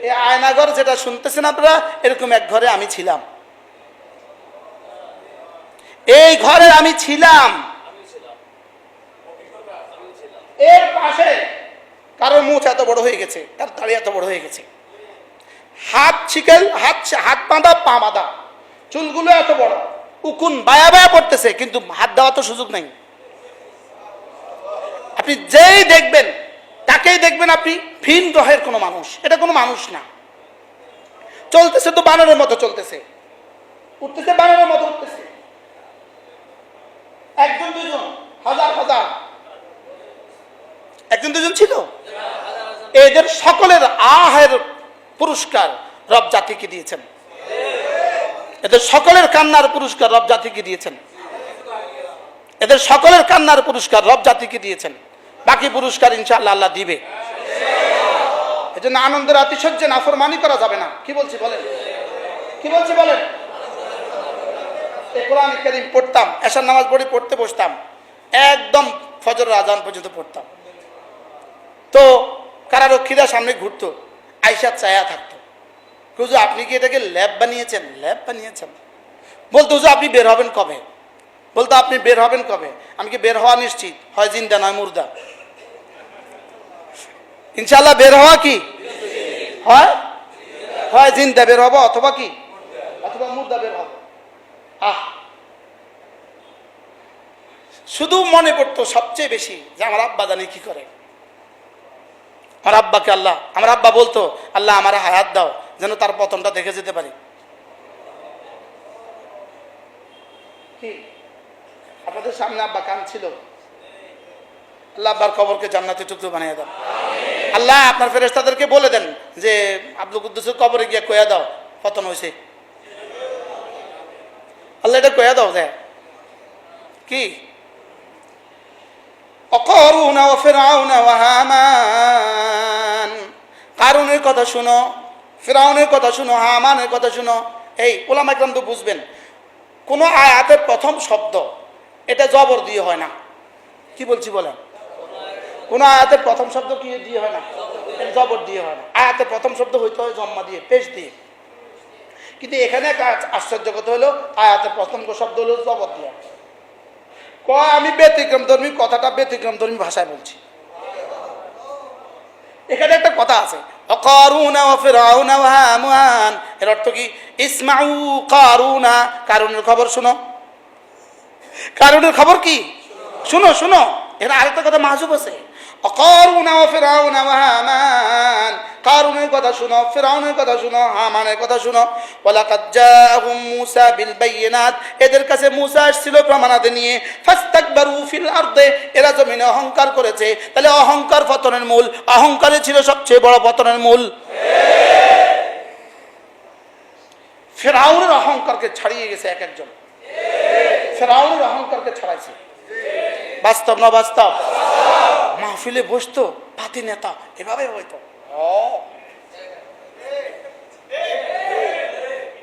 এই আয়নাঘর যেটা শুনতেছেন আপনারা, এরকম এক ঘরে আমি ছিলাম। এই ঘরে আমি ছিলাম। এর পাশে কারোর মুখ এত বড় হয়ে গেছে, তার দাড়ি এত বড় হয়ে গেছে, হাত ছিকেল, হাত বাঁধা, পা বাঁধা, চুলগুলো এত বড়, উকুন বায়া বায়া পড়তেছে, কিন্তু হাত দেওয়া তো সুযোগ নাই। আপনি যেই দেখবেন তাকেই দেখবেন আপনি ভিন গ্রহের কোনো মানুষ, এটা কোনো মানুষ না। চলতেছে তো বানরের মতো চলতেছে, উঠতেছে বানরের মতো উঠতেছে, একজন দুজন, হাজার হাজার, একজন দুজন ছিল। এদের সকলের আহের পুরস্কার রব জাতিকে দিয়েছেন। এদের সকলের কান্নার পুরস্কার রব জাতিকে দিয়েছেন। এদের সকলের কান্নার পুরস্কার রব জাতিকে দিয়েছেন। বাকি পুরস্কার ইনশাআল্লাহ আল্লাহ দিবে। এজন্য আনন্দের আতিশয্যে নাফরমানি করা যাবে না। কি বলছি বলেন, কি বলছি বলেন। এই কোরআন কারীম পড়তাম, এশার নামাজ পড়তে বসতাম, একদম ফজরের আজান পর্যন্ত পড়তাম। তো কারারক্ষীরা সামনে ঘুরতো, আয়েশা চায়া থাকতো, হুজুর আপনি কি এটাকে ল্যাব বানিয়েছেন? ল্যাব বানিয়েছেন। বলতো হুজুর আপনি বের হবেন কবে? বলতো আপনি বের হবেন কবে? আমি কি বের হওয়া নিশ্চিত, হয় জিন্দা নয় মুর্দা। ইনশাআল্লাহ বের হওয়া কি হয়? হয় জিন্দা বের হবো, অথবা কি, অথবা মুর্দা বের হবো। শুধু মনে পড়তো সবচেয়ে বেশি যে আমার আব্বা জানি কি করে। আমার আব্বাকে আল্লাহ, আমার আব্বা বলতো আল্লাহ আমার হায়াত দাও যেন তার পতনটা দেখে যেতে পারি। কি আপনাদের সামনে আব্বা কাঁদছিল, আল্লাহ আব্বার কবরকে জান্নাতের টুকরো বানিয়ে দাও। আল্লাহ আপনার ফেরেশতাদেরকে বলে দেন যে আব্দুল কুদ্দুসের কবরে গিয়ে কয়া দাও পতন হয়েছে। আল্লাহ এটা কয়া দাও যে কি অকারুনা ওয়া ফিরআউনা ওয়া হামান। কারুনের কথা শুনো, ফিরআউনের কথা শুনো, হামানের কথা শুনো। এই উলামা ইকরাম তো বুঝবেন, কোন আয়াতের প্রথম শব্দ এটা জবর দিয়ে হয় না। কি বলছি বলেন, কোন আয়াতের প্রথম শব্দ কি দিয়ে হয় না, জবর দিয়ে হয় না। আয়াতের প্রথম শব্দ হইতে হয় জম্মা দিয়ে, পেশ দিয়ে। কিন্তু এখানে আশ্চর্য কথা হলো আয়াতের প্রথম শব্দ হলো জবর দিয়ে। আমি ব্যতিক্রম ধর্মী, কথাটা ব্যতিক্রম ধর্মী ভাষায় বলছি। এখানে একটা কথা আছে অকারুনা ওয়া ফিরআউনা ওয়া হামান, এর অর্থ কি ইসমাউ কারুনা, কারুনের খবর শুনো। কারুনের খবর কি শুনো, শুনো। এখানে আরেকটা কথা মাহজুব আছে, অকারুনা ওয়া ফিরআউনা ওয়া হামান, কারুনের কথা শুনো, ফিরআউনের কথা শুনো, হামানের কথা শুনো। ওয়ালাকাদ জাআহুম মূসা বিল বাইয়িনাত, এদের কাছে মূসা আসছিল প্রমাণাদি নিয়ে। ফাস্তাকবারু ফিল আরদে, এরা জমিনে অহংকার করেছে। তাহলে অহংকার পতনের মূল, অহংকারে ছিল সবচেয়ে বড় পতনের মূল। ফিরআউনের অহংকারকে ছাড়িয়ে গেছে এক একজন, ফিরআউনের অহংকারকে ছাড়াইছে। বাস্তব না বাস্তব? মাহফিলে বসতো পাতি নেতা, এভাবে হইতো।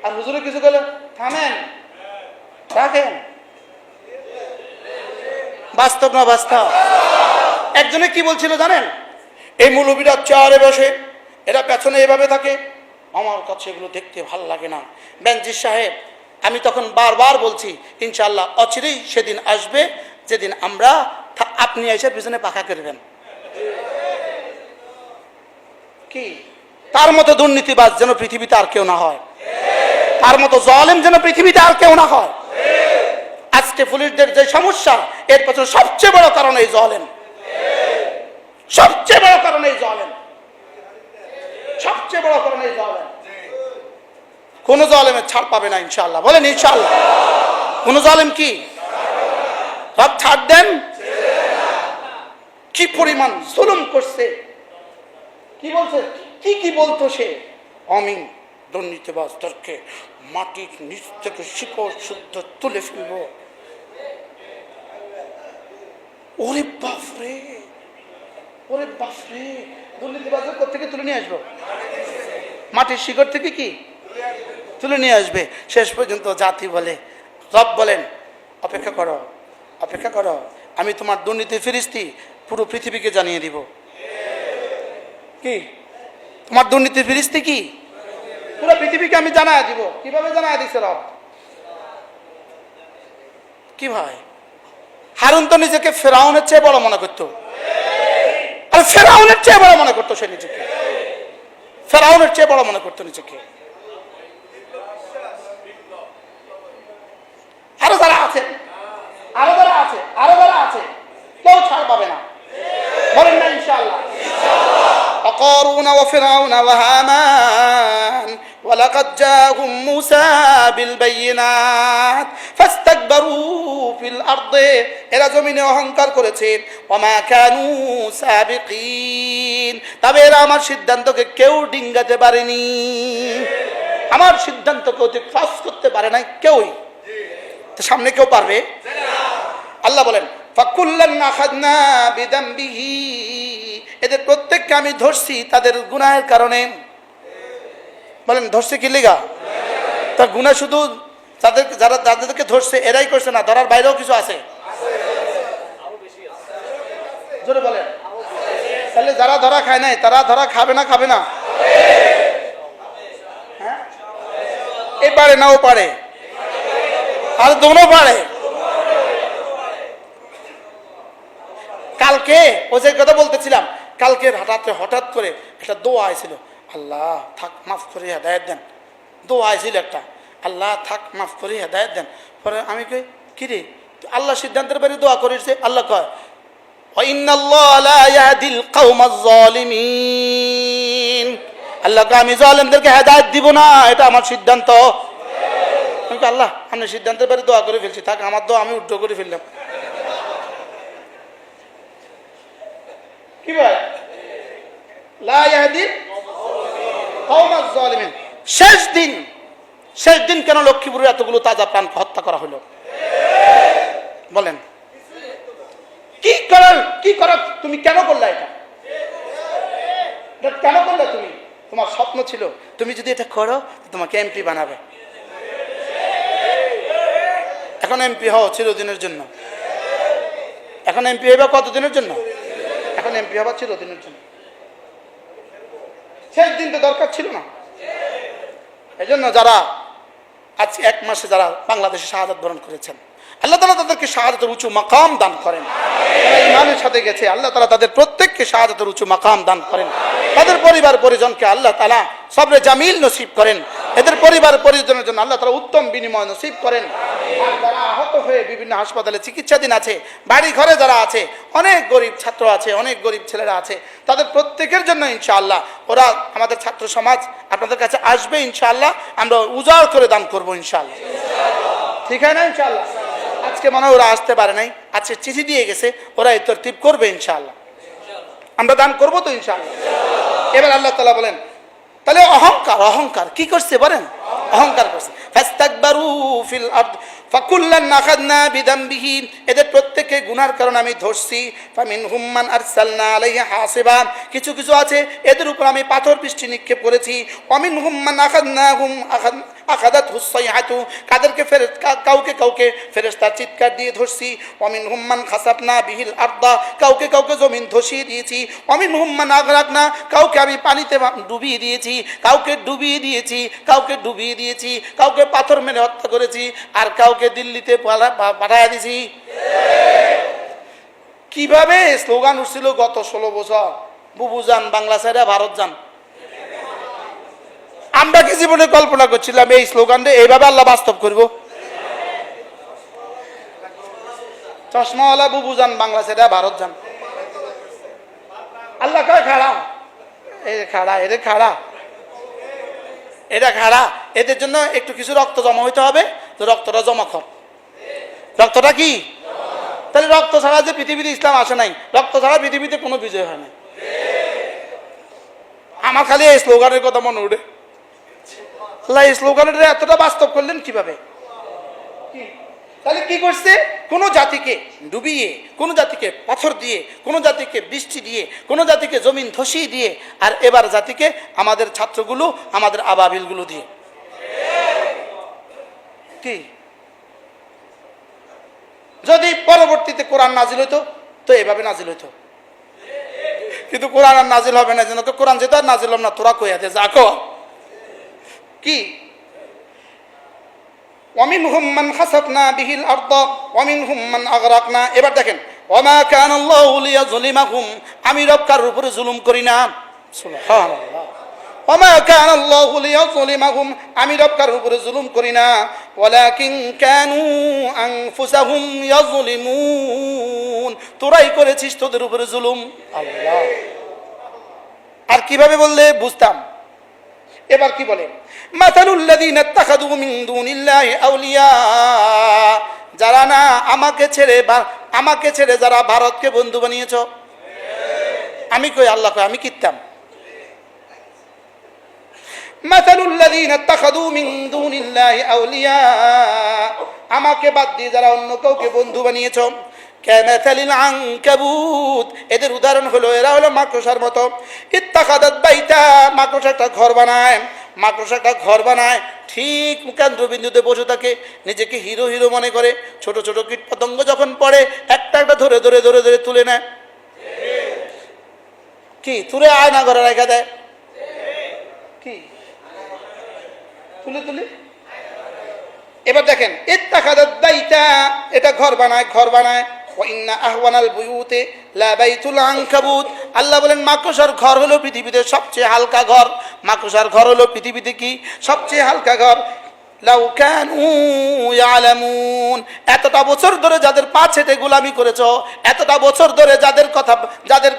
আর হুজুরে কিছু গেলে থামেন, রাখেন। বাস্তব না বাস্তব? একজনে কি বলছিল জানেন, এই মৌলবীরা চেয়ারে বসে, এরা পেছনে এভাবে থাকে, আমার কাছে এগুলো দেখতে ভাল লাগে না। বেনজির সাহেব, আমি তখন বারবার বলছি ইনশাআল্লাহ অচিরেই সেদিন আসবে যেদিন আমরা আপনি এসে পিছনে পাখা করবেন। কি তার মতো দুর্নীতিবাজ যেন পৃথিবীতে আর কেউ না হয়, তার মতো জালেম যেন পৃথিবীতে আর কেউ না হয়। আজকে পুলিশদের যে সমস্যা, এর পেছনে সবচেয়ে বড় কারণ এই জালেম, সবচেয়ে বড় কারণ এই জালেম, সবচেয়ে বড় কারণ এই জালেম। কোন জালেমের ছাড় পাবে না ইনশাআল্লাহ, বলেন ইনশাআল্লাহ। কোন জালেম কি রব ছাড় দেন? কি পরিমাণ জুলুম করছে, কি বলছে, কি বলতো সে, আমি দুর্নীতিবাজদেরকে মাটির নিচ থেকে শিকড় শুদ্ধ তুলে ফেলব। ওরে বাপরে, ওরে বাপরে, দুর্নীতিবাজদের কোথা থেকে তুলে নিয়ে আসবো? মাটির শিকড় থেকে কি তুলে নিয়ে আসবে? শেষ পর্যন্ত জাতি বলে, রব বলেন অপেক্ষা করো, অপেক্ষা করো, আমি তোমার দুর্নীতির ফিরিস্তি পুরো পৃথিবীকে জানিয়ে দিব। কি তোমার দুর্নীতির ফিরিস্তি কি? পুরো পৃথিবীকে আমি জানায় দিব। কিভাবে জানায় দিছে রব? কিভাবে? হারুন তো নিজেকে ফেরাউনের চেয়ে বড় মনে করতো, আর ফেরাউনের চেয়ে বড় মনে করতো সে নিজেকে, ফেরাউনের চেয়ে বড় মনে করতো নিজেকে। আরো যারা আছেন, আরো যারা আছে, আরো যারা আছে, কেউ ছাড় পাবে না, বলেন না ইনশাআল্লাহ। وقارون وفرعون وهامان ولقد جاءهم موسى بالبينات فاستكبروا في الأرض এরা জমিনে অহংকার করেছে। ওমা কানু সাবিকিন, তবে এরা আমার সিদ্ধান্তকে কেউ ডিঙ্গাতে পারেনি, আমার সিদ্ধান্তকে অতিক্রম করতে পারে নাই কেউই। তো সামনে কেউ পারবে? আল্লাহ বলেন ফাকুল্লান আখাযনা বিযামবিহি, এদের প্রত্যেককে আমি ধরছি তাদের গুনাহের কারণে। বলেন ধরছে কি লিগা? তা গুনাহ শুধু তাদের যারা যাদেরকে ধরছে এরাই করছে না, ধরার বাইরেও কিছু আছে। জোরে বলেন। তাহলে যারা ধরা খায় নাই তারা ধরা খাবে না? খাবে না? হ্যাঁ, এ পারে না ও পারে, আর দোনো পারে। কালকে ও যে কথা বলতেছিলাম, কালকে হঠাৎ করে একটা দোয়া আইছিল, আল্লাহ থাক মাফ করে হেদায়েত দেন। দোয়া আইছিল একটা, আল্লাহ থাক মাফ করে হেদায়েত দেন। পরে আমি কই কি রে, আল্লাহ সিদ্ধান্তের বাইরে দোয়া করেছে। আল্লাহ কয় ইন্নাল্লাহ লা ইয়াহদিল কওমাজ জালিমিন, আল্লাহ কয় আমি জালেমদেরকে হেদায়েত দিব না, এটা আমার সিদ্ধান্ত। আল্লাহ আমি সিদ্ধান্তের বাইরে দোয়া করে ফেলছি, থাক আমার দোয়া আমি উদ্ধ করে ফেললাম। কি বল? লা ইয়াহদিল কওমাজ জালিমিন। শেষ দিন কেন লক্ষ্মীপুরে এতগুলো তাজা প্রাণ হত্যা করা হলো? বলেন কি করার তুমি কেন করলে এটা? কেন করলে তুমি? তোমার স্বপ্ন ছিল তুমি যদি এটা করো তোমাকে এমপি বানাবে। এখন এমপি হও চিরদিনের জন্য। এখন এমপি হইবা কতদিনের জন্য? এখন এমপি হবা চিরদিনের জন্য। শেষ দিন তো দরকার ছিল না। এই জন্য যারা আজ 1 মাসে যারা বাংলাদেশে শাহাদাত বরণ করেছেন, আল্লাহ তাআলা তাদেরকে শাহাদাতের উঁচু মাকাম দান করেন। যারা ঈমানের সাথে গেছে আল্লাহ তাআলা তাদের প্রত্যেককে শাহাদাতের উঁচু মাকাম দান করেন। তাদের পরিবার পরিজনকে আল্লাহ তাআলা সবরে জামিল নসিব করেন। এদের পরিবার পরিজনের জন্য আল্লাহ তাআলা উত্তম বিনিময় নসিব করেন। আর যারা আহত হয়ে বিভিন্ন হাসপাতালে চিকিৎসাধীন আছে, বাড়ি ঘরে যারা আছে, অনেক গরিব ছাত্র আছে, অনেক গরিব ছেলেরা আছে, তাদের প্রত্যেকের জন্য ইনশাআল্লাহ ওরা আমাদের ছাত্র সমাজ আপনাদের কাছে আসবে ইনশাআল্লাহ, আমরা উজাড় করে দান করবো ইনশাআল্লাহ। ঠিক আছে না? ইনশাআল্লাহ আজকে মনে হয় ওরা আসতে পারে নাই, আজকে চিঠি দিয়ে গেছে, ওরা এই তরতিব করবে ইনশাআল্লাহ, আমরা দান করবো তো ইনশাআল্লাহ। এবার আল্লাহ তাআলা বলেন তাহলে অহংকার কি করছে বলেন? অহংকার করছে। ফাস্তাকবারু ফিল আরদ ফাকুল্লান আখাযনা বিযামবিহি, এদের প্রত্যেককে গুনার কারণে আমি ধরছি। ফামিনহুম মান আরসালনা আলাইহি হাসিবা, কিছু আছে এদের উপর আমি পাথর বৃষ্টি নিক্ষেপ করেছি। ওয়ামিনহুম মান আখাযনাহুম আখাযাতহুস সাইহাতু, কাউকে ফেরেশতার চিৎকার দিয়ে ধরছি। ওয়ামিনহুম মান খাসাফনা বিহিল আরদা, কাউকে জমিন ধসিয়ে দিয়েছি। ওয়ামিনহুম মান আগরাকনা, কাউকে আমি পানিতে ডুবিয়ে দিয়েছি, কাউকে ডুবিয়ে দিয়েছি, কাউকে পাথর মেরে হত্যা করেছি, আর কাউকে দিল্লিতে পাঠাইয়া দিয়েছি। কিভাবে স্লোগান উঠছিল গত 16 বছর, বুবু যান বাংলা ছেড়ে ভারত যান। আমরা কি জীবনে কল্পনা করছিলাম এই স্লোগান দিয়ে এইভাবে আল্লাহ বাস্তব করব? চশমাওয়ালা বুবু যান বাংলা ছেড়ে ভারত যান। আল্লাহ কয় খাড়া, এটা খাড়া, এদের জন্য একটু কিছু রক্ত জমা হইতে হবে, তো রক্তটা জমা কর। রক্তটা কি? তাহলে রক্ত ছাড়া যে পৃথিবীতে ইসলাম আসে নাই, রক্ত ছাড়া পৃথিবীতে কোনো বিজয় হয় না। আমার খালি এই স্লোগানের কথা মনে উঠে। আল্লাহ এই স্লোগানের এতটা বাস্তব করলেন কিভাবে? তাহলে কি করছে? কোন জাতিকে ডুবিয়ে, কোন জাতিকে পাথর দিয়ে, কোন জাতিকে বৃষ্টি দিয়ে, কোন জাতিকে জমিন ধসিয়ে দিয়ে, আর এবার জাতিকে আমাদের ছাত্রগুলো, আমাদের আবাবিলগুলো দিয়ে। কি যদি পরবর্তীতে কোরআন নাজিল হইতো তো এভাবে নাজিল হইতো? কিন্তু কোরআন আর নাজিল হবে না, যেন কোরআন যেটা আর নাজিল হবে না, তোরা কই আছে যাকো কি ওয়ামিনহুম মান খাসাফনা বিহিল আরদ ওয়ামিনহুম মান আগরাকনা। এবার দেখেন ওয়ামা কানাল্লাহু লিয়াযলিমাহুম, আমি রব কারোর উপরে জুলুম করি না। সুবহানাল্লাহ। ওয়ামা কানাল্লাহু লিয়াযলিমাহুম, আমি রব কারোর উপরে জুলুম করি না। ওয়ালাকিন কানু আনফুসাহুম ইয়াযলিমুন, তোরাই করেছিস তোদের উপরে জুলুম। আল্লাহ। আর কিভাবে বললে বুঝতাম। এবার কি বলে মাতালুল লাযিনা ইত্তাখাযু মিন দুনিল্লাহি আউলিয়া, যারা না আমাকে ছেড়ে যারা ভারতকে বন্ধু বানিয়েছো। আমি কই আল্লাহ কই আমি কিতাম। মাতালুল লাযিনা ইত্তাখাযু মিন দুনিল্লাহি আউলিয়া, আমাকে বাদ দিয়ে যারা অন্য কাউকে বন্ধু বানিয়েছো। কামাথালিল আনকাবুত, এদের উদাহরণ হলো এরা হলো মাকড়সার মতো। ইত্তাখাদাত বাইতা, মাকড়সা একটা ঘর বানায়, মাকড়সা একটা ঘর বানায় ঠিক কেন্দ্রবিন্দুতে বসে থাকে, নিজেকে হিরো হিরো মনে করে। ছোট ছোট কীট পতঙ্গ যখন পড়ে একটা একটা ধরে ধরে ধরে ধরে তুলে নেয়, কি তুলে আয়না ঘরে রেখে দেয়, কি তুলে তুলে। এবার দেখেন ইত্তাখাদাত বাইতা, এটা ঘর বানায় ঘর বানায়। ওয়াইন্না আহওয়ানাল বুয়ুতি লা বাইতুল আনকাবুত, আল্লাহ বলেন মাকড়সার ঘর হলো পৃথিবীতে সবচেয়ে হালকা ঘর। মাকড়সার ঘর হলো পৃথিবীতে কি সবচেয়ে হালকা ঘর। লাউ কানু ইয়ালামুন, এতটা বছর ধরে যাদের পা ছেটে গোলামি করেছো, এতটা বছর ধরে যাদের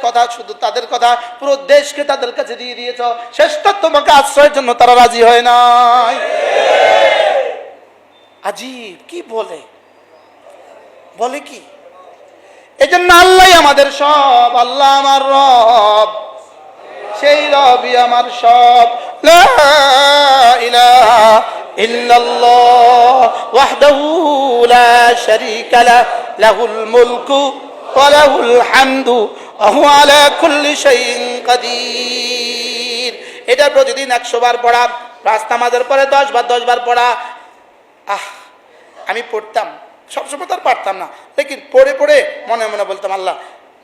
কথা শুধু তাদের কথা পুরো দেশকে তাদের কাছে দিয়ে দিয়েছো, শেষটা তোমাকে আশ্রয়ের জন্য তারা রাজি হয় নাই। আজীব কি বলে কি। এই জন্য আল্লাহ আমাদের সব, আল্লাহ আমার রব, সেই রবই আমার সব। লা ইলাহা ইল্লাল্লাহ ওয়াহদাহু লা শারীকা লাহু লাহুল মুলকু ওয়া লাহুল হামদু ওয়া হুয়া আলা কুল্লি শাইইন কাদির। এটা প্রতিদিন 100 বার পড়া, পাঁচ নামাজের পরে 10 বার পড়া। আমি পড়তাম, সবসময় তো আর পারতাম না, লেকিন পড়ে পড়ে মনে মনে বলতাম আল্লাহ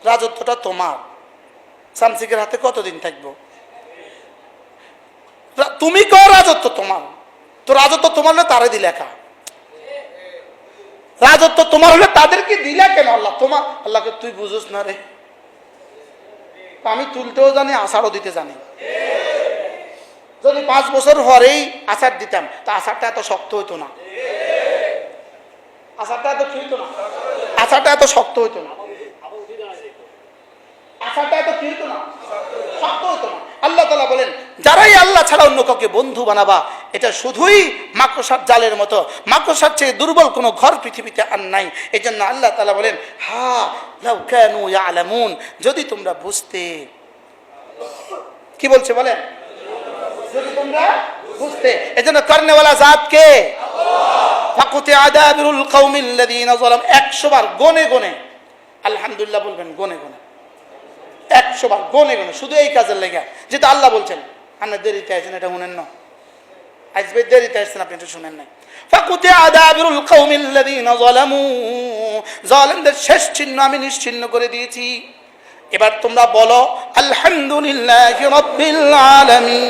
রাজত্বটা তোমার, সামসিকের হাতে কতদিন থাকবো, তুমি কও রাজত্ব তোমার, তো রাজত্ব তোমার হলে তারে দিলে একা, রাজত্ব তোমার হলে তাদেরকে দিলে কেন আল্লাহ তোমার। আল্লাহকে তুই বুঝোস না রে, আমি তুলতেও জানি আষাঢ়ও দিতে জানি। যদি 5 বছর হরেই আষাঢ় দিতাম তা আষাঢ়টা এত শক্ত হইতো না, আষাঢ়টা এত কি হইতো না, আষাঢ়টা এত শক্ত হইতো না, আষাঢ়টা এত কি হইতো না, শক্ত হইতো না। আল্লাহ তাআলা বলেন যারাই আল্লাহ ছাড়া অন্য কাউকে বন্ধু বানাবা, এটা শুধুই মাকড়সার জালের মতো, মাকড়সার চেয়ে দুর্বল কোনো ঘর পৃথিবীতে আর নাই। এই জন্য আল্লাহ তাআলা বলেন হা লাউ কানু ইয়ালামুন, যদি তোমরা বুঝতে। কি বলছে বলেন, যদি তোমরা বুঝতে। এজন্য করনেওয়ালা জাত কে? ফাকুতি আদাবিরুল কওমিল লাযিনা যালাম। 100 বার গনে গনে আলহামদুলিল্লাহ বলবেন, গনে গনে 100 বার গনে গনে, শুধু এই কাজের লেগে, যেটা আল্লাহ বলছেন। আপনি দেরিতে আসেন, এটা শুনেন না, আজকে দেরিতে আসছেন, আপনি এটা শুনেন নাই। ফাকুতি আদাবিরুল কওমিল লাযিনা যালামু, জালেমদের শেষ চিহ্ন আমি নিশ্চিহ্ন করে দিয়েছি। এবার তোমরা বলো আলহামদুলিল্লাহি রাব্বিল আলামিন,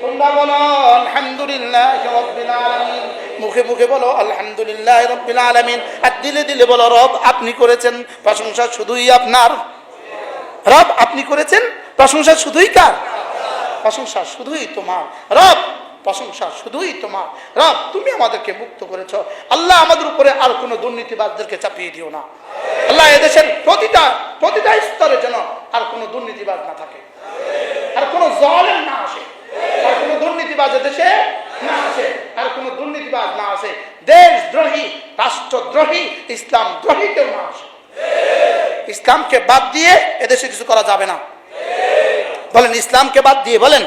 তোমরা বলো আলহামদুলিল্লাহি রাব্বিল আলামিন, মুখে মুখে বলো আলহামদুলিল্লাহি রাব্বিল আলামিন, আর দিলে দিলে বলো রব আপনি করেছেন, প্রশংসা শুধুই আপনার। রব আপনি করেছেন, প্রশংসা শুধুই কার? প্রশংসা শুধুই তোমার রব, প্রশংসা শুধুই তোমার রব। তুমি আমাদেরকে মুক্ত করেছো আল্লাহ, আমাদের উপরে আর কোনো দুর্নীতিবাজদেরকে চাপিয়ে দিও না আল্লাহ। এদেশের প্রতিটা স্তরে যেন আর কোনো দুর্নীতিবাজ না থাকে, আর কোনো জালেম না আসে, আর কোনো দুর্নীতিবাজ দেশে না আসে, আর কোনো দুর্নীতিবাজ না আসে। দেশদ্রোহী, রাষ্ট্রদ্রোহী, ইসলাম দ্রোহী কেউ না আসে। ইসলামকে বাদ দিয়ে এদেশে কিছু করা যাবে না। বলেন ইসলামকে বাদ দিয়ে, বলেন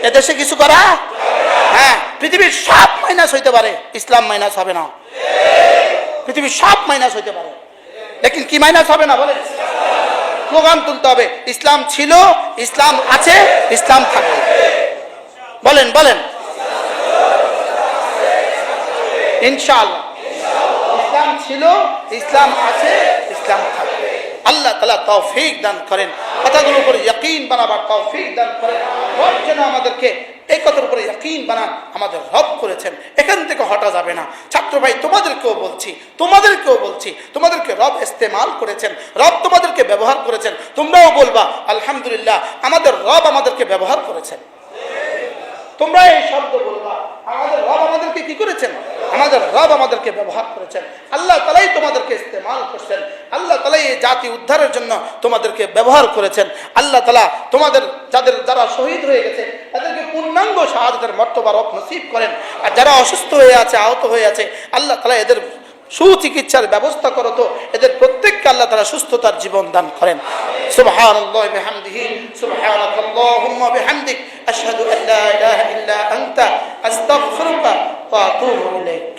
এদেশে কিছু করা। হ্যাঁ, পৃথিবীর সব মাইনাস হইতে পারে, ইসলাম মাইনাস হবে না। পৃথিবীর সব মাইনাস হইতে পারে, লেকিন কি মাইনাস হবে না? বলেন স্লোগান তুলতে হবে, ইসলাম ছিল, ইসলাম আছে, ইসলাম থাকবে। বলেন বলেন ইনশাআল্লাহ, ইসলাম ছিল, ইসলাম আছে, ইসলাম থাকবে। আল্লাহ তাআলা তৌফিক দান করেন, কথাগুলোর উপরে ইয়াকিন বানাবার তৌফিক দান করেন। রব যেন আমাদেরকে এই কথার উপরে ইয়াকিন বানান, আমাদের রব করেছেন, এখান থেকে হটা যাবে না। ছাত্র ভাই তোমাদেরকেও বলছি, তোমাদেরকে রব ইস্তেমাল করেছেন, রব তোমাদেরকে ব্যবহার করেছেন। তোমরাও বলবা আলহামদুলিল্লাহ আমাদের রব আমাদেরকে ব্যবহার করেছেন। তোমরা এই শব্দ বলবা, আমাদের রব আমাদেরকে কি করেছেন? আমাদের রব আমাদেরকে ব্যবহার করেছেন। আল্লাহ তাআলাই তোমাদেরকে ইস্তেমাল করছেন, আল্লাহ তাআলাই এই জাতি উদ্ধারের জন্য তোমাদেরকে ব্যবহার করেছেন। আল্লাহ তাআলা তোমাদের যারা শহীদ হয়ে গেছে তাদেরকে পূর্ণাঙ্গ শাহাদাতের মর্তবা রব নসিব করেন। আর যারা অসুস্থ হয়ে আছে, আহত হয়ে আছে, আল্লাহ তাআলা এদের সুচিকিৎসার ব্যবস্থা করো, তো এদের প্রত্যেককে আল্লাহ তাআলা সুস্থতার জীবন দান করেন। সুবহানাল্লাহি বিহামদিহি সুবহানাকাল্লাহুম্মা বিহামদিক আশহাদু আল্লা ইলাহা ইল্লা আনতা আস্তাগফিরুকা ওয়া আতুবু ইলাইক।